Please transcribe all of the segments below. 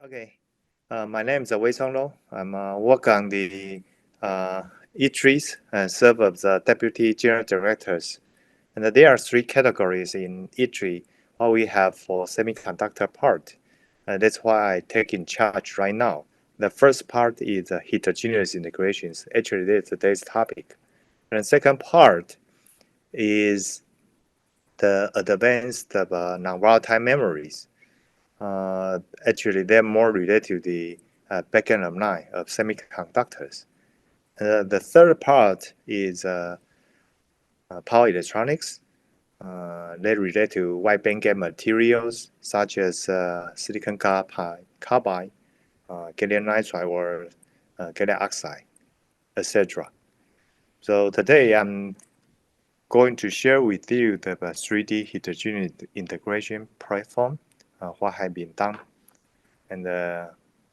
Okay, my name is Wei-Chung Lo. I'm work on the ITRIs and serve as the Deputy General Directors. And there are three categories in ITRI, what we have for semiconductor part. That's why I take in charge right now. The first part is heterogeneous integrations. Actually, that's today's topic. And the second part is the advanced non-volatile memories. Actually, they're more related to the backend of line of semiconductors. The third part is power electronics. They relate to wide bandgap materials such as silicon carbide, gallium nitride, or gallium oxide, etc. So today I'm going to share with you the 3D heterogeneous integration platform, what has been done, and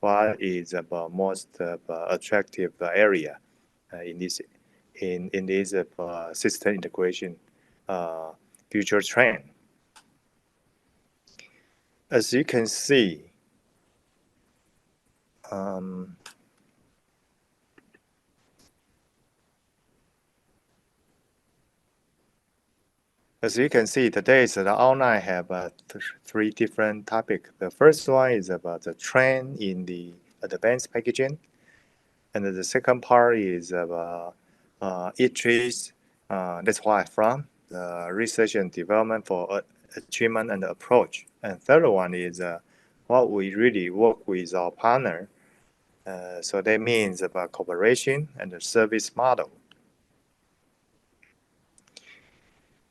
what is the most attractive area in this system integration future trend. As you can see, today the outline have three different topics. The first one is about the trend in the advanced packaging, and the second part is about ITRIs. That's where I'm from. The research and development for achievement and approach. And third one is what we really work with our partner. So that means about cooperation and the service model.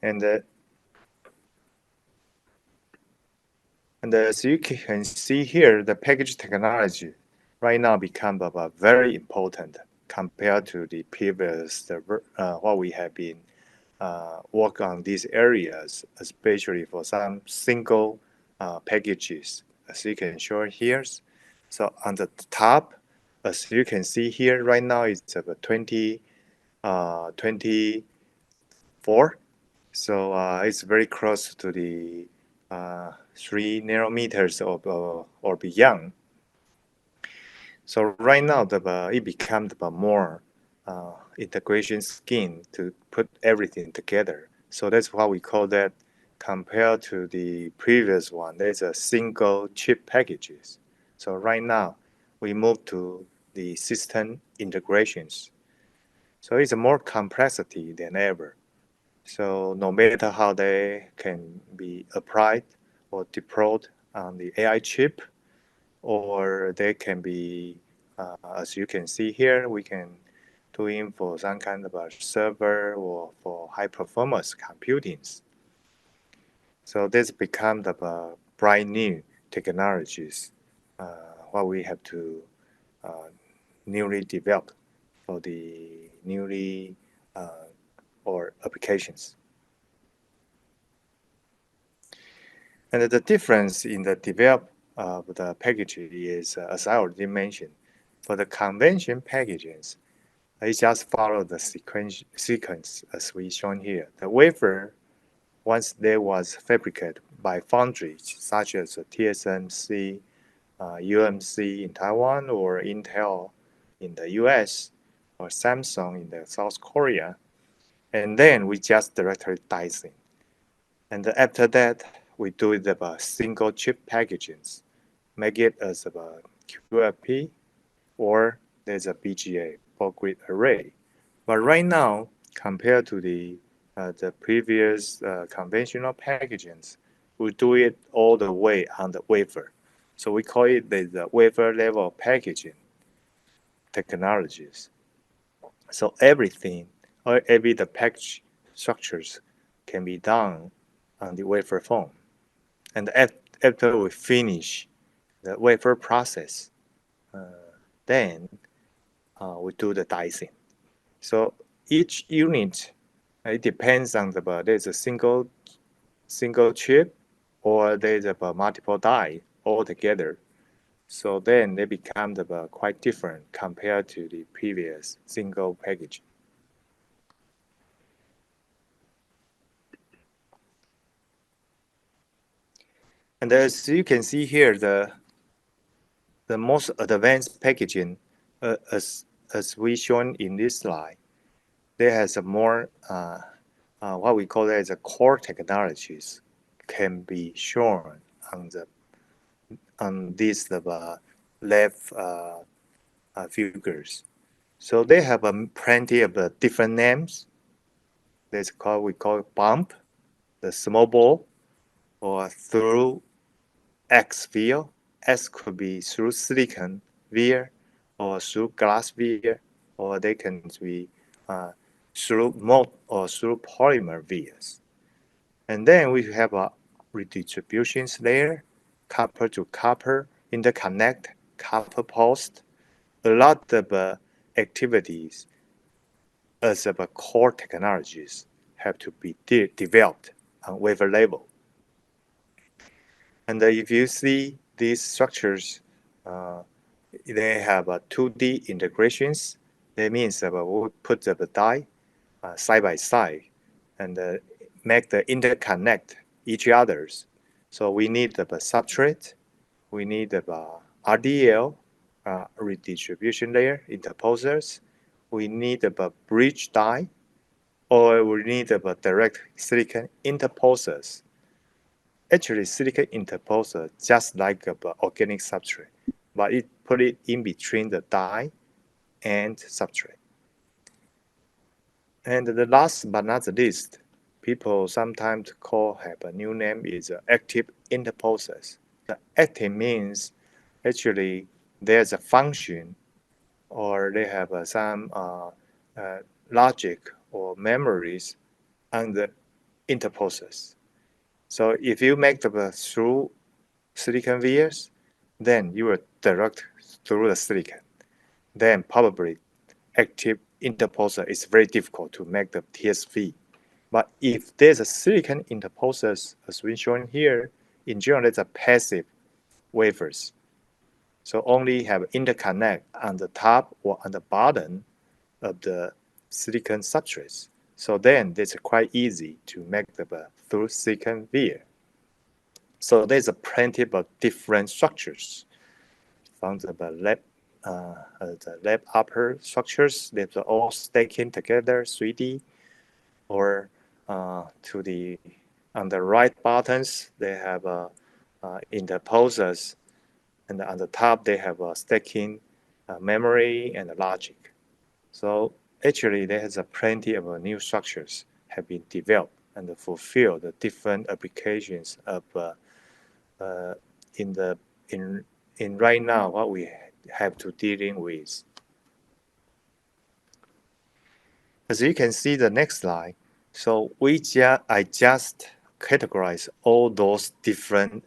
And as you can see here, the package technology right now become very important compared to the previous what we have been work on these areas, especially for some single packages, as you can show here. So on the top, as you can see here, right now it's about 24. So it's very close to the 3 nanometers or beyond. So right now, it becomes more integration scheme to put everything together. So that's why we call that, compared to the previous one, there's a single chip packages. So right now, we move to the system integrations. So it's more complexity than ever. So no matter how they can be applied or deployed on the AI chip, or they can be, as you can see here, we can do it for some kind of a server or for high performance computing. So this become the brand new technologies, what we have to newly develop for the newly or applications. And the difference in the develop of the packaging is, as I already mentioned, for the convention packages, it just follow the sequence as we shown here. The wafer, once they was fabricated by foundries such as TSMC, UMC in Taiwan, or Intel in the US, or Samsung in the South Korea, and then we just directly dicing. And after that, we do the single chip packagings, make it as a QFP, or there's a BGA, bulk grid array. But right now, compared to the previous conventional packagings, we do it all the way on the wafer. So we call it the wafer level packaging technologies. So everything, or every the package structures can be done on the wafer form. And after we finish the wafer process, then we do the dicing. So each unit, it depends on there's a single chip, or there's multiple die all together. So then they become quite different compared to the previous single package. And as you can see here, the most advanced packaging, as we shown in this slide, there has a more what we call as a core technologies can be shown on these left figures. So they have plenty of different names. That's called we call bump, the small ball, or through X via. S could be through silicon via, or through glass via, or they can be through mold or through polymer vias. And then we have a redistributions layer, copper to copper, interconnect, copper post. A lot of activities as of core technologies have to be developed on wafer level. And if you see these structures, they have 2D integrations. That means we put the die side by side and make the interconnect each others. So we need the substrate, we need the RDL, redistribution layer, interposers, we need the bridge die, or we need the direct silicon interposers. Actually, silicon interposer just like organic substrate, but it put it in between the die and substrate. And the last but not the least, people sometimes have a new name is active interposers. The active means actually there's a function or they have some logic or memories on the interposers. So if you make the through silicon vias, then you will direct through the silicon. Then probably active interposer is very difficult to make the TSV. But if there's a silicon interposers, as we shown here, in general, it's a passive wafers. So only have interconnect on the top or on the bottom of the silicon substrates. So then it's quite easy to make the through silicon via. So there's plenty of different structures from the lab upper structures. They're all stacking together 3D, or to the on the right buttons they have interposers, and on the top they have stacking memory and logic. So actually there has plenty of new structures have been developed and fulfill the different applications of in right now what we have to dealing with. As you can see the next slide, so I just categorize all those different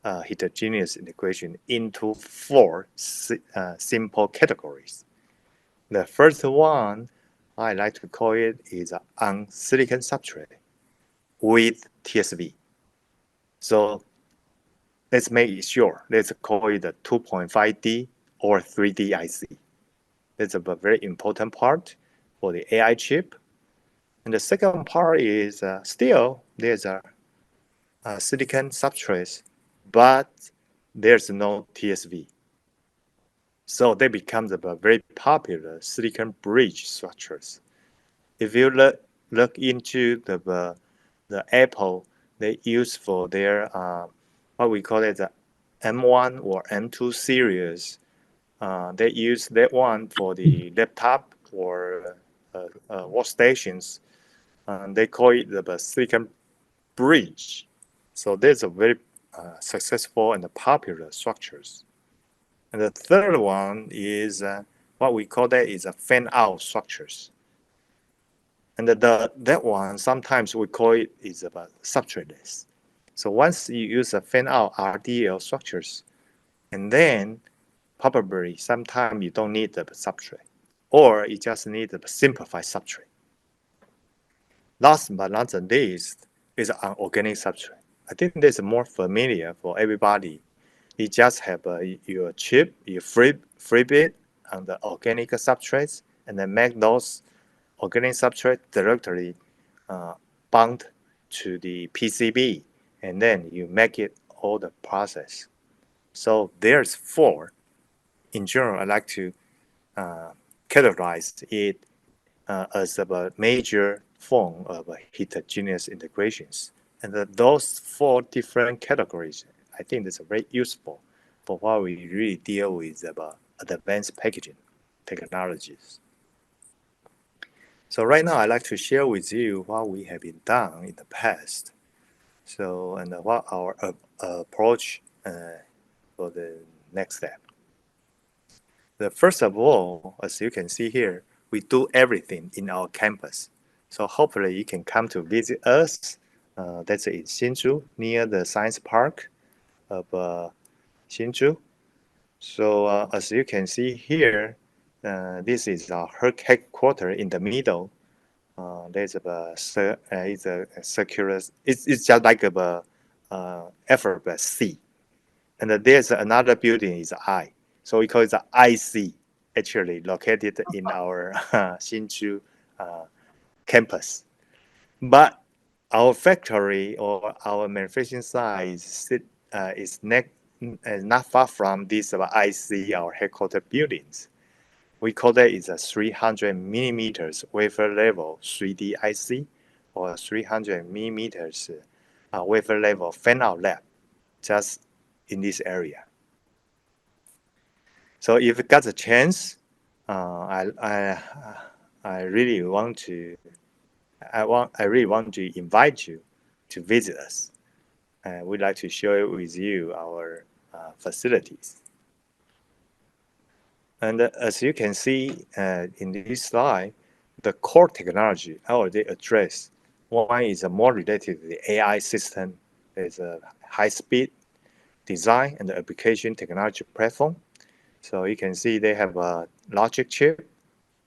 heterogeneous integration into four simple categories. The first one, I like to call it is on silicon substrate with TSV. So let's make it sure. Let's call it a 2.5D or 3D IC. That's a very important part for the AI chip. And the second part is still there's a silicon substrate, but there's no TSV. So they become the very popular silicon bridge structures. If you look into the Apple, they use for their what we call it the M1 or M2 series. They use that one for the laptop or workstations. They call it the silicon bridge. So there's a very successful and popular structures. And the third one is what we call that is a fan-out structures. And that one, sometimes we call it is about substrateless. So once you use a fan-out RDL structures, and then probably sometimes you don't need the substrate, or you just need the simplified substrate. Last but not the least is an organic substrate. I think this is more familiar for everybody. You just have your chip, you flip it on the organic substrates, and then make those organic substrate directly bound to the PCB, and then you make it all the process. So there's four. in general, I like to categorize it as a major form of heterogeneous integrations. And those four different categories, I think that's very useful for what we really deal with about advanced packaging technologies. So right now, I'd like to share with you what we have been done in the past. So, and what our approach for the next step. The first of all, as you can see here, we do everything in our campus. So hopefully you can come to visit us. That's in Hsinchu, near the science park of Hsinchu. So as you can see here, this is our headquarters in the middle. There's it's a circular. It's just like a alphabet C, and there's another building is I. So we call it the IC, actually located in our Hsinchu campus. But our factory or our manufacturing site is not far from this IC, our headquarters buildings. We call that is a 300 millimeters wafer level 3D IC or 300 millimeters wafer level FanOut lab, just in this area. So if you got a chance, I really want to invite you to visit us. We'd like to share with you our facilities. And as you can see in this slide, the core technology I already addressed. One is more related to the AI system. There's a high-speed design and application technology platform. So you can see they have a logic chip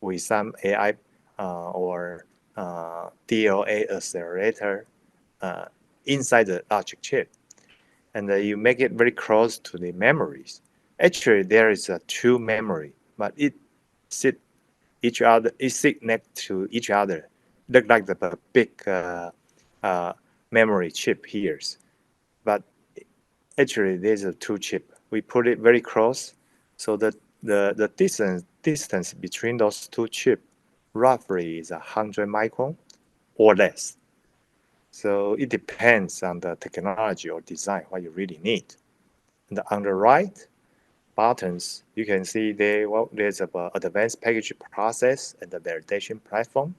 with some AI or DLA accelerator inside the logic chip. And you make it very close to the memories. Actually, there is a two memory, but it sit next to each other. Look like the big memory chip here. But actually, there's a two chip. We put it very close, so that the distance between those two chips roughly is 100 micron or less. So it depends on the technology or design, what you really need. And on the right buttons, you can see there's an advanced packaging process and the validation platform.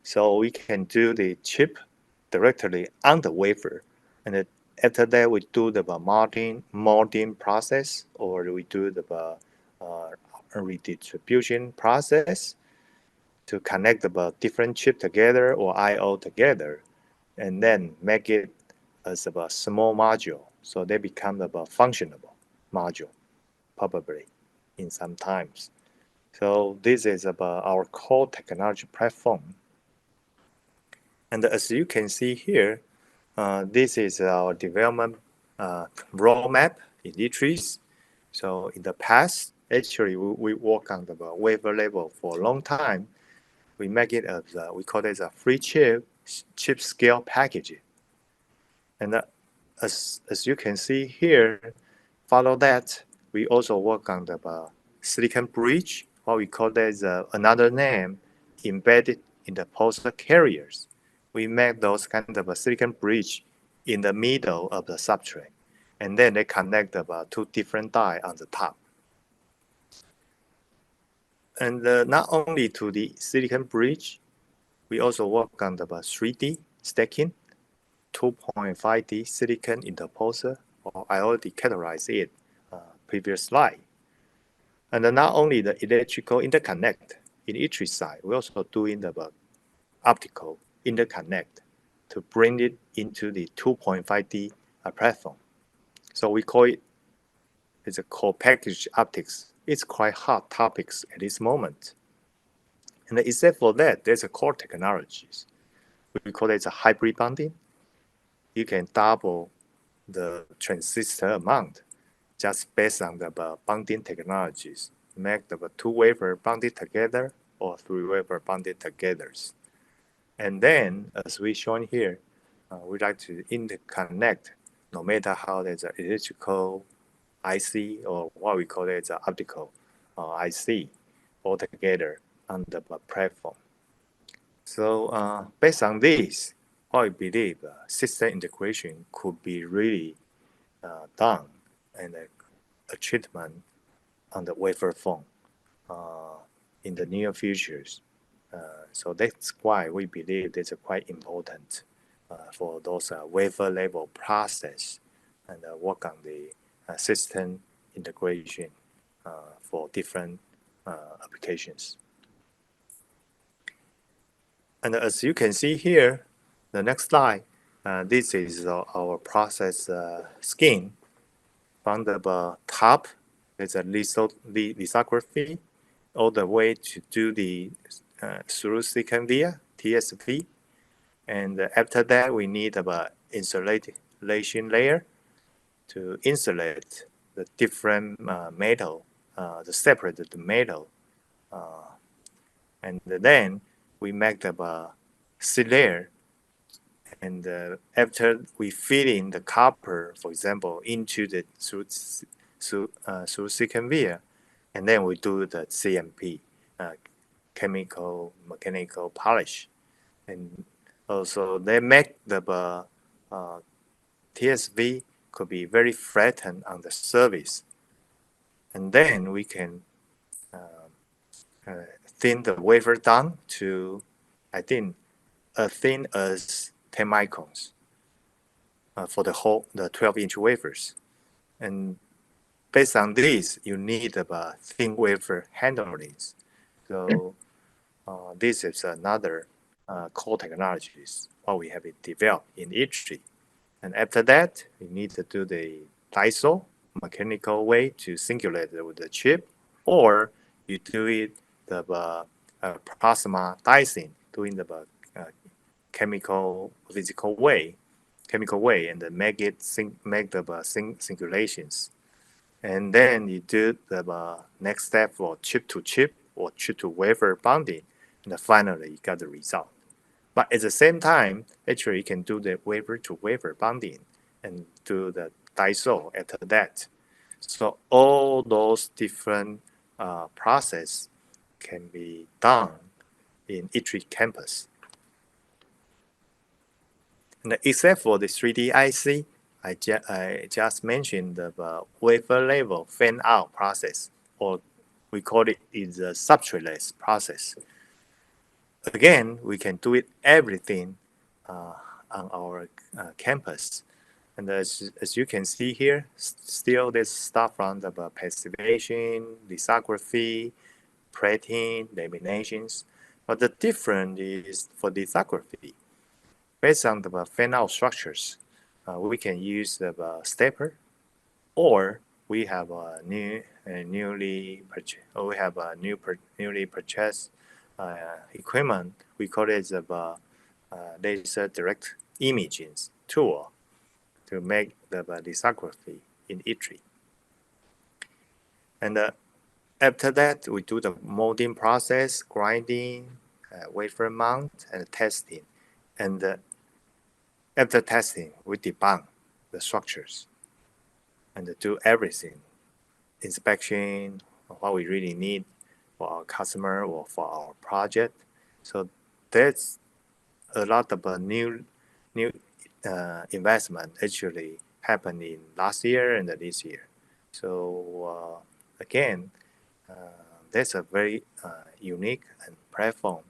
So we can do the chip directly on the wafer. And after that, we do the molding process, or we do the redistribution process to connect the different chip together or I/O together, and then make it as a small module. So they become a functional module, probably in some times. So this is about our core technology platform. And as you can see here, this is our development roadmap in ITRIs. So in the past, actually, we work on the wafer level for a long time. We make it as we call it a free chip scale packaging. And as you can see here, follow that, we also work on the silicon bridge, what we call that another name, embedded in the poster carriers. We make those kind of a silicon bridge in the middle of the substrate, and then they connect about two different die on the top. And not only to the silicon bridge, we also work on the 3D stacking, 2.5D silicon interposer, or I already categorized it previous slide. And not only the electrical interconnect in each side, we're also doing the optical interconnect to bring it into the 2.5D platform. So we call it a co-packaged optics. It's quite hot topics at this moment. And except for that, there's a core technologies. We call it a hybrid bonding. You can double the transistor amount just based on the bonding technologies. Make the two wafer bonded together or three wafer bonded together. And then, as we shown here, we like to interconnect no matter how there's an electrical IC, or what we call it optical IC altogether on the platform. So based on this, I believe system integration could be really done and a treatment on the wafer form in the near futures. So that's why we believe it's quite important for those wafer level process and work on the system integration for different applications. And as you can see here, the next slide, this is our process scheme. From the top, there's a lithography, all the way to do the through silicon via TSV. And after that, we need a insulation layer to insulate the different metal, the separated metal. And then we make the seed layer. And after we feed in the copper, for example, into the through silicon via, and then we do the CMP, chemical mechanical polish. And also they make the TSV could be very flattened on the surface. And then we can thin the wafer down to, I think, as thin as 10 microns for the 12-inch wafers. And based on this, you need thin wafer handlings. So this is another core technologies what we have developed in ITRI. And after that, we need to do the DISO mechanical way to singulate with the chip, or you do it the plasma dicing, doing the chemical way, and then make the singulations. And then you do the next step for chip to chip or chip to wafer bonding, and then finally you got the result. But at the same time, actually you can do the wafer to wafer bonding and do the DISO after that. So all those different process can be done in ITRI campus. And except for the 3D IC, I just mentioned the wafer level fan-out process, or we call it is a substrate-less process. Again, we can do it everything on our campus. And as you can see here, still this stuff from the passivation, lithography, plating, laminations. But the difference is for lithography. Based on the fan-out structures, we can use the stepper, or we have a newly purchased equipment. We call it the laser direct imaging tool to make the lithography in ITRI. And after that, we do the molding process, grinding, wafer mount, and testing. And after testing, we debug the structures and do everything, inspection, what we really need for our customer or for our project. So that's a lot of new investment actually happened in last year and this year. So again, that's a very unique and platform.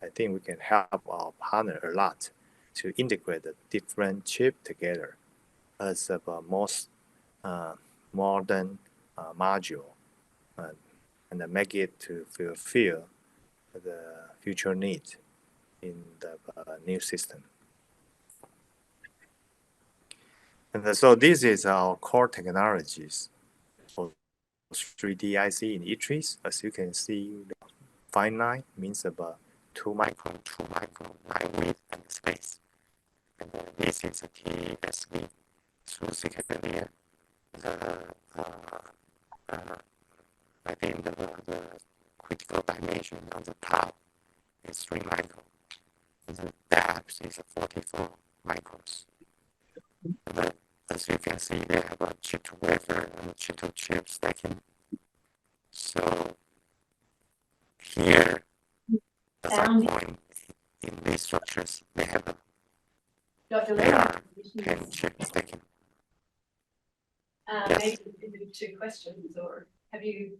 I think we can help our partner a lot to integrate the different chip together as a most modern module and make it to fulfill the future needs in the new system. And so this is our core technologies for 3D IC in ITRIs. As you can see, finite means about 2 micron line width and space. And this is a TSV through silicon via. I think the critical dimension on the top is 3 microns. The depth is 44 microns. The as you can see, they have a chip-to-wafer and chip-to-chip stacking. So here, as I point in these structures, they have a they are 10 chip stacking. Yes. Maybe 2 questions, or can you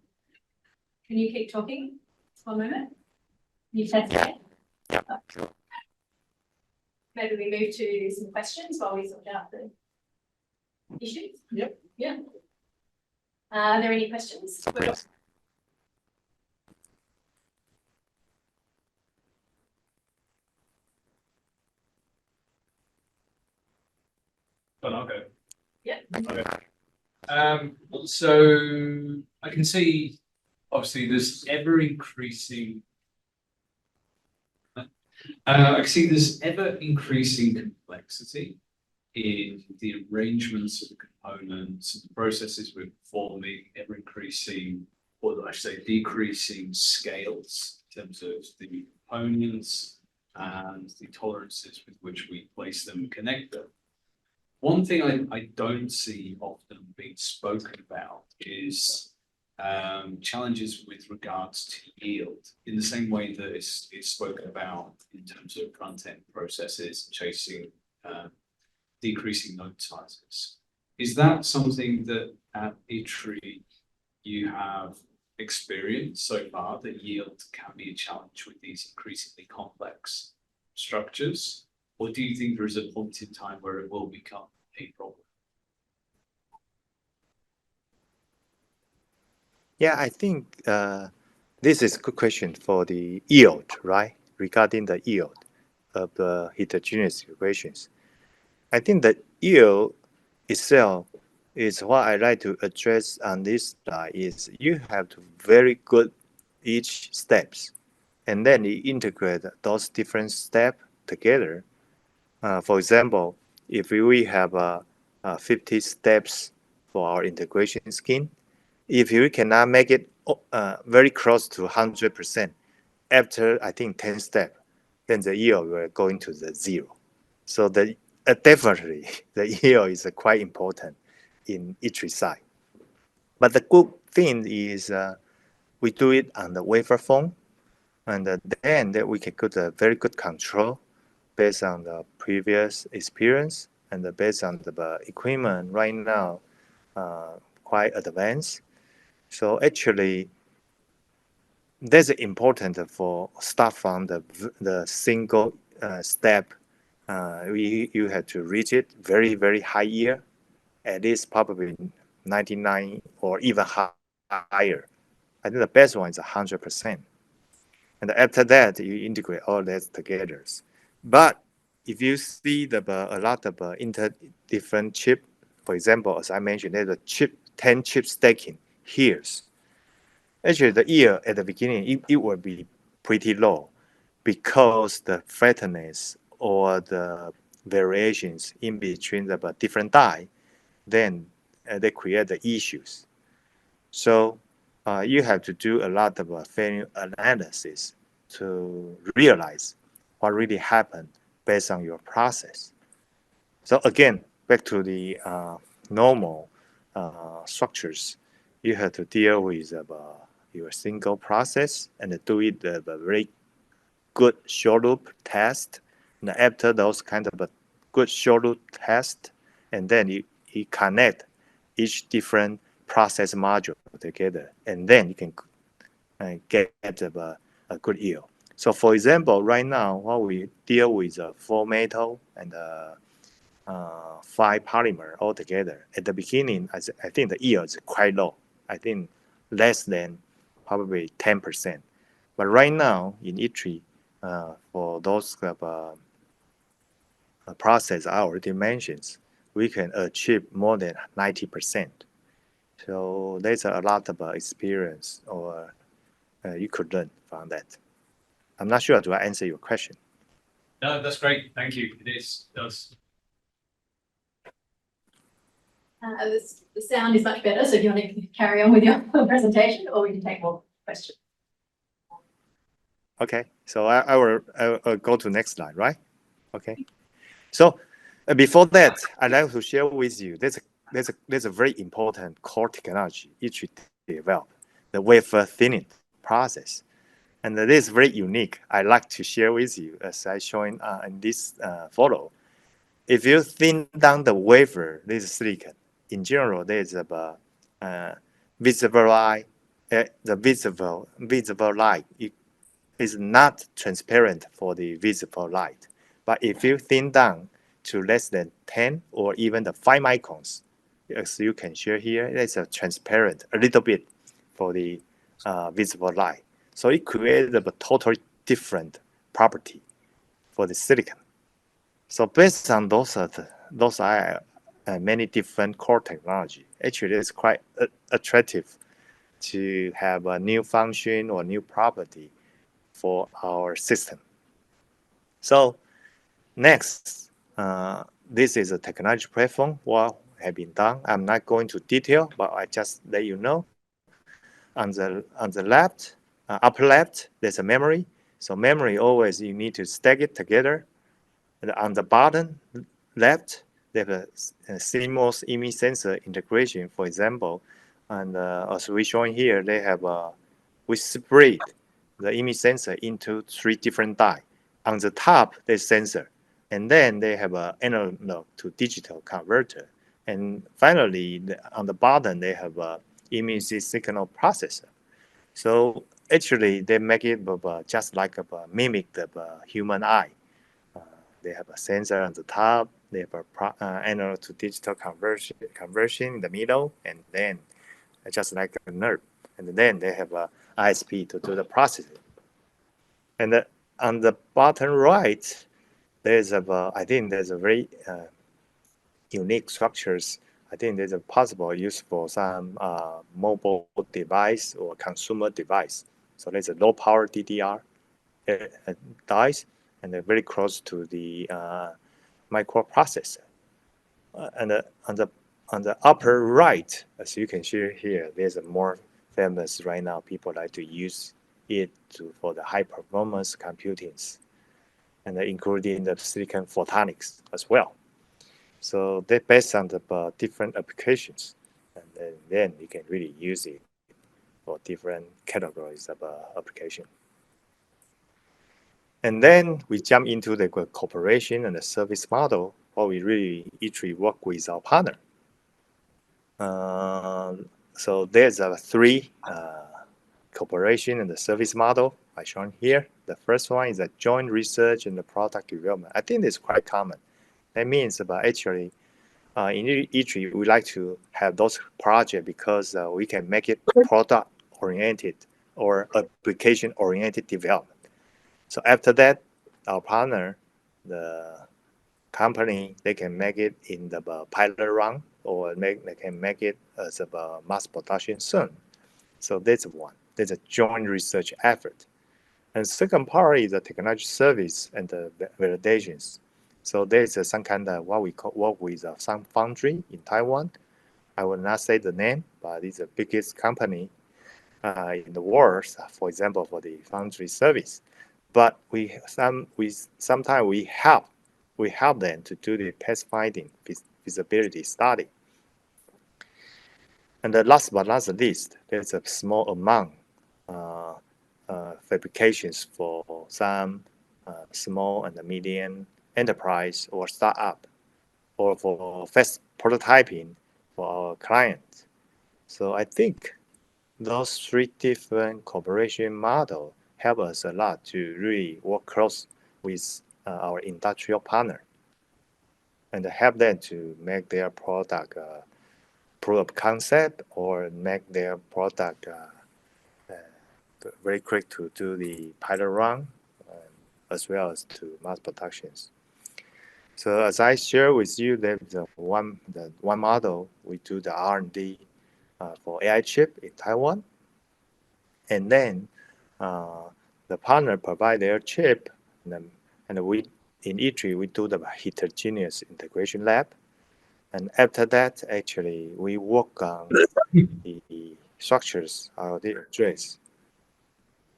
keep talking? One moment. You test it? Yeah, sure. Maybe we move to some questions while we sort out the issues. Yep. Yeah. Are there any questions? Please. Well, I'll go. Yeah. Okay. So I can see, obviously, there's ever increasing. I can see there's ever increasing complexity in the arrangements of the components and the processes we're performing, ever increasing, or I should say, decreasing scales in terms of the components and the tolerances with which we place them and connect them. One thing I don't see often being spoken about is challenges with regards to yield, in the same way that it's spoken about in terms of front-end processes, chasing, decreasing node sizes. Is that something that at ITRI you have experienced so far, that yield can be a challenge with these increasingly complex structures? Or do you think there is a point in time where it will become a problem? Yeah, I think this is a good question for the yield, right? Regarding the yield of the heterogeneous equations. I think the yield itself is what I like to address on this slide is you have to very good each steps, and then you integrate those different steps together. For example, if we have 50 steps for our integration scheme, if you cannot make it very close to 100%, after I think 10 steps, then the yield will go into the 0. So definitely the yield is quite important in each side. But the good thing is we do it on the wafer form, and then we can get a very good control based on the previous experience and based on the equipment right now quite advanced. So actually, that's important for start from the single step. You have to reach it very, very high yield, at least probably 99 or even higher. I think the best one is 100%. And after that, you integrate all that together. But if you see a lot of different chip, for example, as I mentioned, there's a 10 chip stacking here. Actually, the yield at the beginning, it will be pretty low because the flatness or the variations in between the different die, then they create the issues. So you have to do a lot of FanOut analysis to realize what really happened based on your process. So again, back to the normal structures, you have to deal with your single process and do it a very good short loop test. And after those kind of a good short loop test, and then you connect each different process module together, and then you can get a good yield. So for example, right now, what we deal with 4 metal and 5 polymer all together. At the beginning, I think the yield is quite low. I think less than probably 10%. But right now in ITRI, for those process I already mentioned, we can achieve more than 90%. So there's a lot of experience or you could learn from that. I'm not sure, do I answer your question? No, that's great. Thank you. It does. The sound is much better, so do you want to carry on with your presentation, or we can take more questions? Okay, so I will go to next slide, right? Okay, so Before that, I'd like to share with you there's a very important core technology ITRI developed, the wafer thinning process. And that is very unique. I like to share with you as I shown in this photo. If you thin down the wafer, this is silicon. In general, there is a visible light. The visible light is not transparent for the visible light. But if you thin down to less than 10 or even the 5 microns, as you can share here, it's a transparent a little bit for the visible light. So it created a totally different property for the silicon. So based on those are many different core technology. Actually, it's quite attractive to have a new function or new property for our system. So next, this is a technology platform what have been done. I'm not going to detail, but I just let you know. On the left, upper left, there's a memory. So memory always you need to stack it together. And on the bottom left, they have a CMOS image sensor integration, for example. And as we showing here, they have we split the image sensor into 3 different die. On the top, there's sensor, and then they have an analog to digital converter. And finally, on the bottom, they have a image signal processor. So actually, they make it just like a mimic the human eye. They have a sensor on the top. They have a analog to digital conversion in the middle, and then just like a nerve. And then they have a ISP to do the processing. And on the bottom right, there's I think there's a very unique structures. I think there's a possible use for some mobile device or consumer device. So there's a low power DDR dies, and they're very close to the microprocessor. And on the upper right, as you can see here, there's a more famous right now. People like to use it for the high performance computings, and including the silicon photonics as well. So they're based on the different applications, and then you can really use it for different categories of application. And then we jump into the cooperation and the service model, where we really ITRI work with our partner. So there's 3 cooperation and the service model I shown here. The first one is a joint research and the product development. I think it's quite common. That means actually in ITRI, we like to have those projects because we can make it product-oriented or application-oriented development. So after that, our partner, the company, they can make it in the pilot run, or they can make it as a mass production soon. So that's one. There's a joint research effort. And second part is the technology service and the validations. So there's some kind of what we call work with some foundry in Taiwan. I will not say the name, but it's the biggest company in the world, for example, for the foundry service. But sometimes we help them to do the test finding feasibility study. And the last but not least, there's a small amount fabrications for some small and medium enterprise or startup, or for fast prototyping for our clients. So I think those 3 different cooperation models help us a lot to really work close with our industrial partner and help them to make their product proof of concept, or make their product very quick to do the pilot run, as well as to mass productions. So as I share with you, there's the one model we do the R&D for AI chip in Taiwan, and then the partner provide their chip, and we in ITRI we do the heterogeneous integration lab, and after that actually we work on the structures of the address.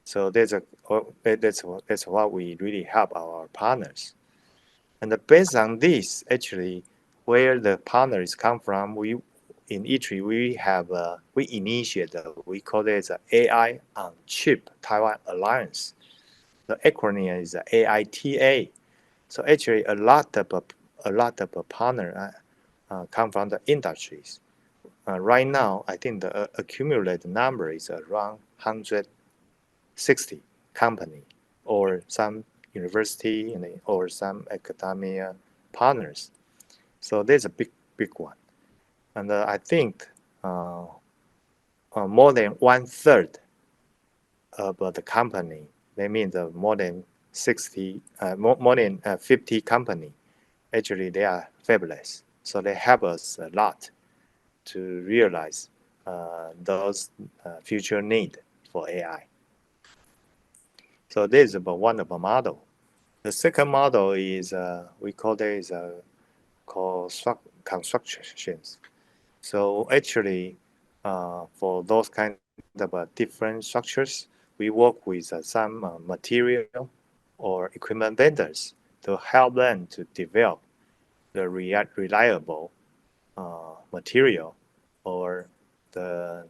So that's what we really help our partners. And based on this, actually, where the partners come from, we in ITRI we have we initiate we call it the AI on Chip Taiwan Alliance. The acronym is AITA. So actually, a lot of partner come from the industries. Right now, I think the accumulated number is around 160 company or some university or some academia partners. So there's a big one. And I think more than 1/3 of the company, that means more than 60, more than 50 company, actually they are fabulous. So they help us a lot to realize those future need for AI. So this is about one of the model. The second model is we call this called constructions. So actually, for those kind of different structures, we work with some material or equipment vendors to help them to develop the reliable material or the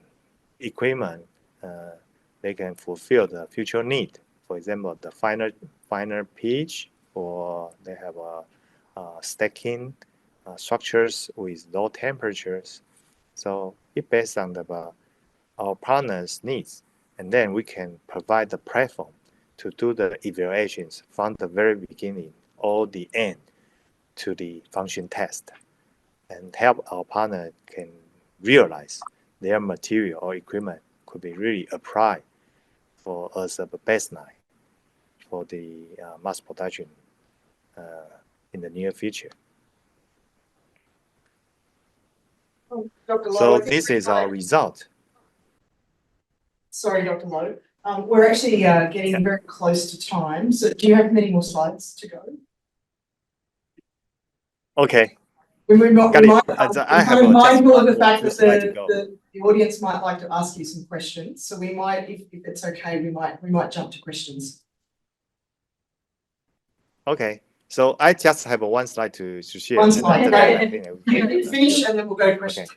equipment they can fulfill the future need. For example, the finer pitch, or they have stacking structures with low temperatures. So it based on our partners' needs, and then we can provide the platform to do the evaluations from the very beginning or the end to the function test, and help our partner can realize their material or equipment could be really applied for as a baseline for the mass production in the near future. Dr. Lo, So this is our result. Sorry, Dr. Lo. We're actually getting very close to time. So do you have many more slides to go? Okay. We're Got it. I have mindful of just the fact that slide to go. the audience might like to ask you some questions. So we might, if it's okay, we might jump to questions. Okay. So I just have one slide to share. One slide, great. I think You finish and then we'll go to questions.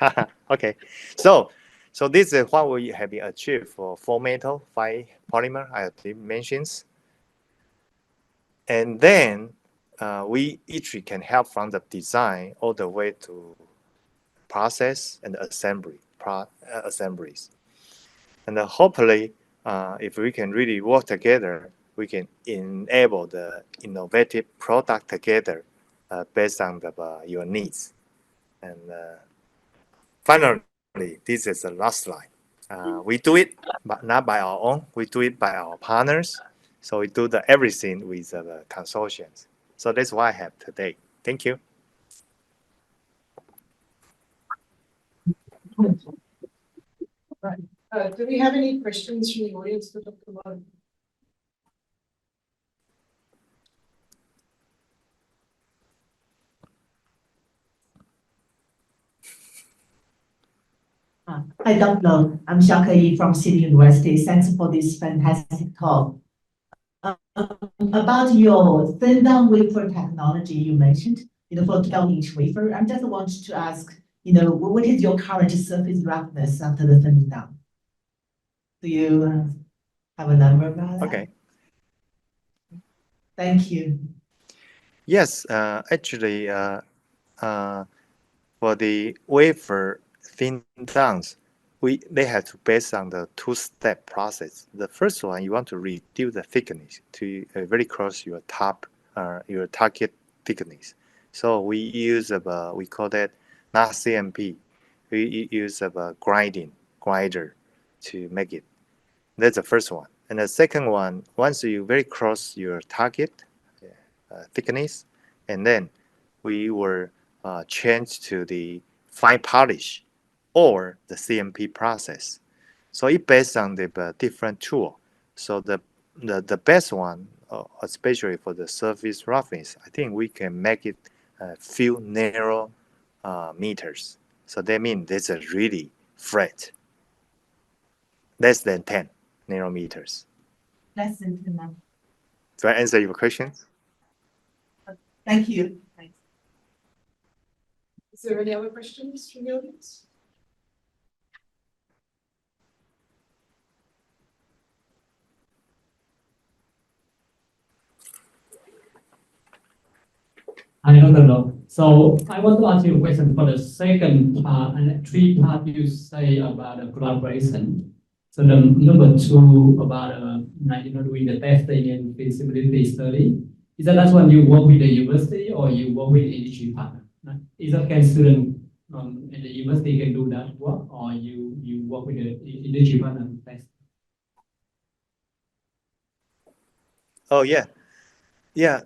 Okay. Okay. So this is what we have achieved for 4 metal, 5 polymer I have mentioned. And then we each can help from the design all the way to process and assemblies. And hopefully, if we can really work together, we can enable the innovative product together based on your needs. And finally, this is the last slide. We do it, but not by our own. We do it by our partners. So we do everything with the consortiums. So that's what I have today. Thank you. Right. Do we have any questions from the audience for Dr. Lo? Hi, Dr. Lo. I'm Xiaoke Yi from City University. Thanks for this fantastic talk. About your thin down wafer technology you mentioned, for 12-inch wafer, I just wanted to ask, what is your current surface roughness after the thinning down? Do you have a number about that? Okay. Thank you. Yes, actually, for the wafer thin downs, they have to base on the two-step process. The first one, you want to reduce the thickness to very close your target thickness. So we use we call that not CMP. We use a grinder to make it. That's the first one. And the second one, once you very close your target thickness, and then we will change to the fine polish or the CMP process. So it based on the different tool. So the best one, especially for the surface roughness, I think we can make it a few narrow meters. So that means it's a really flat, less than 10 nanometers. Less than 10 nanometers. Do I answer your question? Thank you. Is there any other questions from the audience? I don't know. So I want to ask you a question for the second part and three part you say about the collaboration. So the number two about doing the testing and feasibility study. Is that when you work with the university or you work with industry partner? Is that can student in the university can do that work or you work with the industry partner test? Oh yeah. Yeah,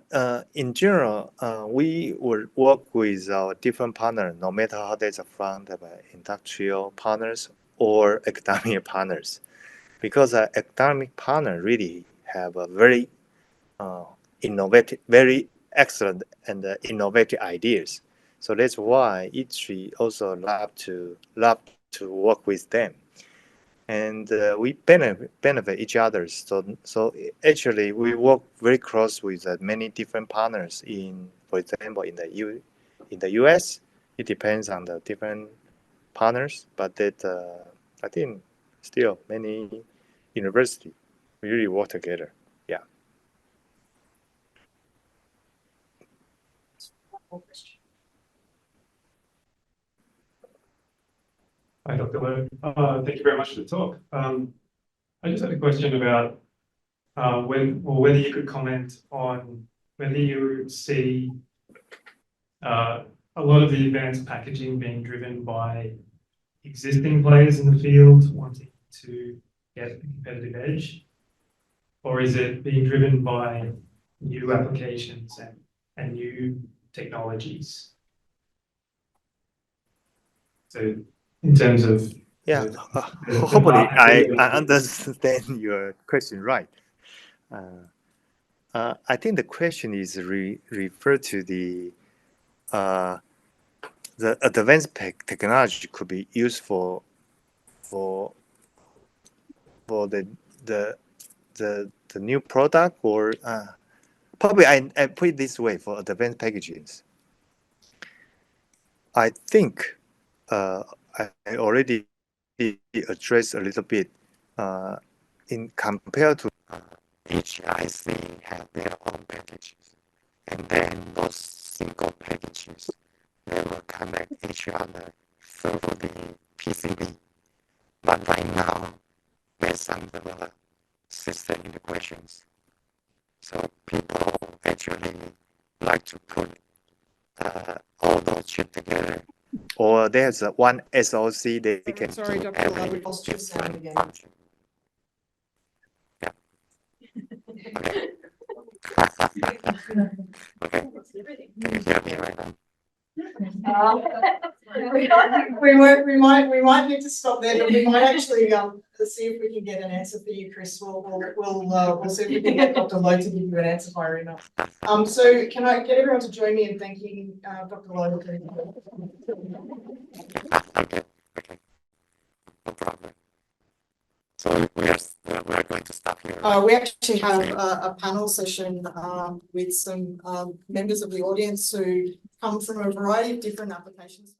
in general, we will work with our different partners, no matter how they're from the industrial partners or academic partners, because academic partners really have a very innovative, very excellent and innovative ideas. So that's why ITRI also love to work with them. And we benefit each other. So actually, we work very close with many different partners. For example, in the US, it depends on the different partners, but that I think still many universities we really work together. Yeah. Hi, Dr. Lo. Thank you very much for the talk. I just had a question about whether you could comment on whether you see a lot of the advanced packaging being driven by existing players in the field wanting to get a competitive edge, or is it being driven by new applications and new technologies? So in terms of Yeah, hopefully I understand your question right. I think the question is referred to the advanced technology could be used for the new product, or probably I put it this way: for advanced packaging, I think I already addressed a little bit in compared to each IC have their own packages, and then those single packages they will connect each other through the PCB. But right now, based on the system integrations, so people actually like to put all those chips together. or there's one SoC that we can. Sorry, Dr. Lo, we lost your sound again. Function. Yeah. Okay. Can you hear me right now? We might need to stop there, but we might actually see if we can get an answer for you, Chris. We'll see if we can get Dr. Lo to give you an answer via email. So can I get everyone to join me in thanking Dr. Lo? Okay. No problem. So we're going to stop here. We actually have a panel session with some members of the audience who come from a variety of different applications.